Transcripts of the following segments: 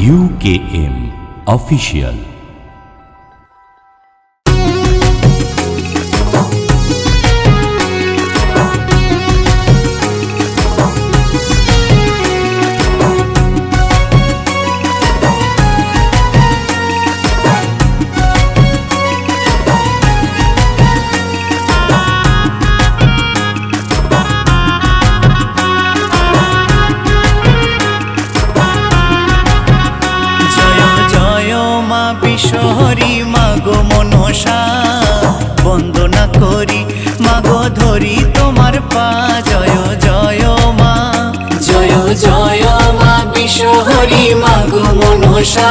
UKM Official। বিশ্বহরি মাগো মনসা বন্দনা করি মাগো ধরি তোমার পা। জয় জয় মা, জয় জয় মা বিশ্বহরি মাগো মনসা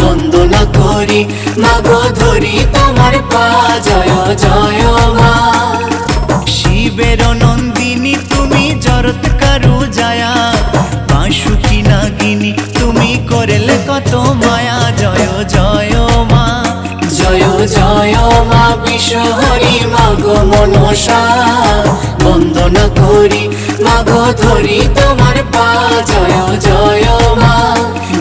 বন্দনা করি মাগো ধরি তোমার পা। জয় জয় মা, শিবের নন্দিনী তুমি জরত কারু জায়া, বাঁশুকি নাগিনী তুমি করলে কত মায়া। জয় জয় মা, জয় জয় মা বিশ্বহরি মাগো মনসা বন্দনা করি মাগো ধরি তোমার পা। জয় জয় মা,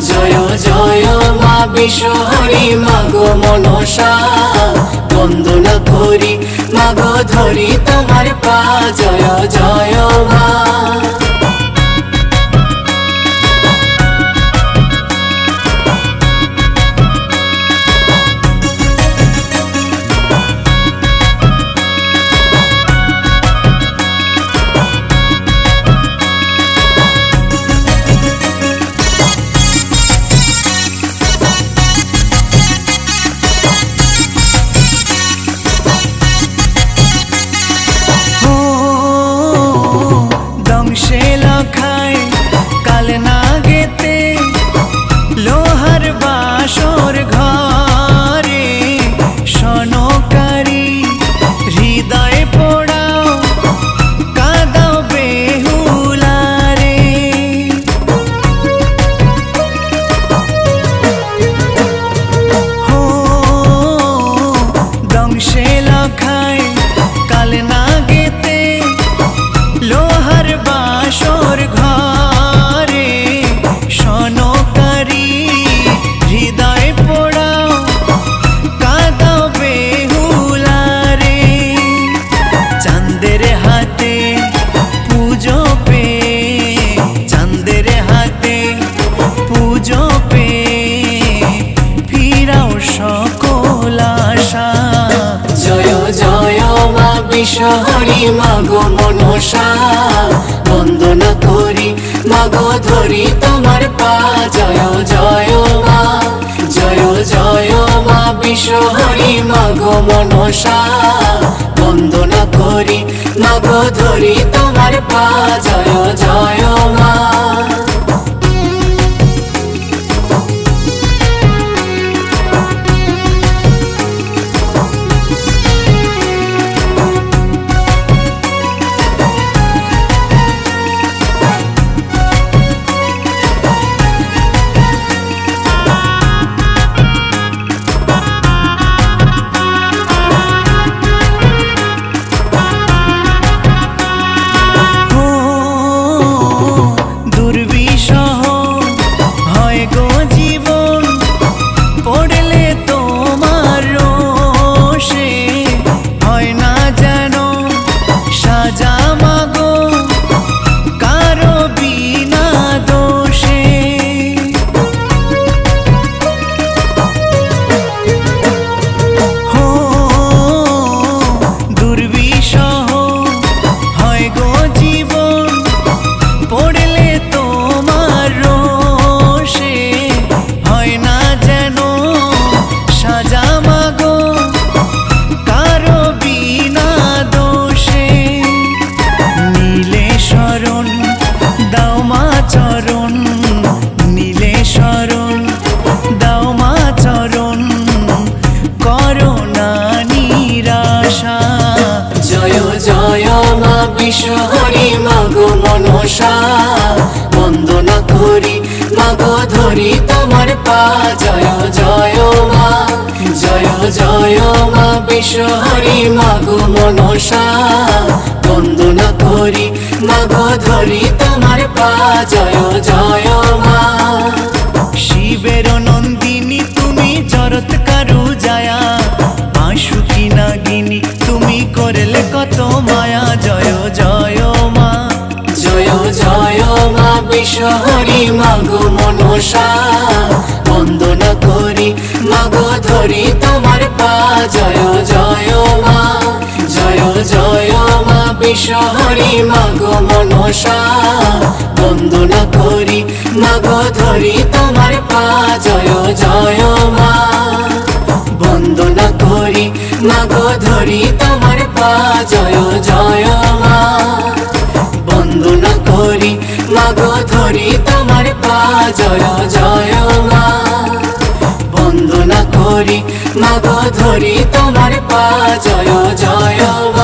জয় জয় মা বিশ্বহরি মাগো মনসা বন্দনা করি মাগো ধরি তোমার পা। জয় জয় মা। বিশ্বহরি মাগো মনসা বন্দনা করি মাগো ধরি তোমার পা। জয় জয় মা, জয় জয় মা বিশ্বহরি মাগো মনসা বন্দনা করি মাগো ধরি তোমার পা। জয় জয় মা। বিশ্বহরি মাগো মনসা বন্দনা করি মাগো ধরি তোমার পা। জয় জয় মা, জয় জয় মা বিশ্বহরি মাগো মনসা বন্দনা করি মাগো ধরি তোমার পা। জয় জয় মা। শিবের নন্দিনী তুমি জরত কারু জায়া, আশুকি নাগিনী তুমি করলে কত মায়া। জয় জয় মা, জয় জয় মা বিশ্বহরি মাগো মনসা, বন্দনা করি মাগো ধরি তোমার পা। জয় জয় মা, জয় জয় মা বিশ্বহরি মাগো মনসা, বন্দনা করি মাগো ধরি তোমার পা। জয় জয় মা, বন্দনা করি মাগো ধরি তোমার পা। জয় জয় মা, বন্দনা করি মাগো ধরি তোমার পা। জয় জয় মা, বন্দনা করি মাগো ধরি তোমার পা। জয় জয় মা।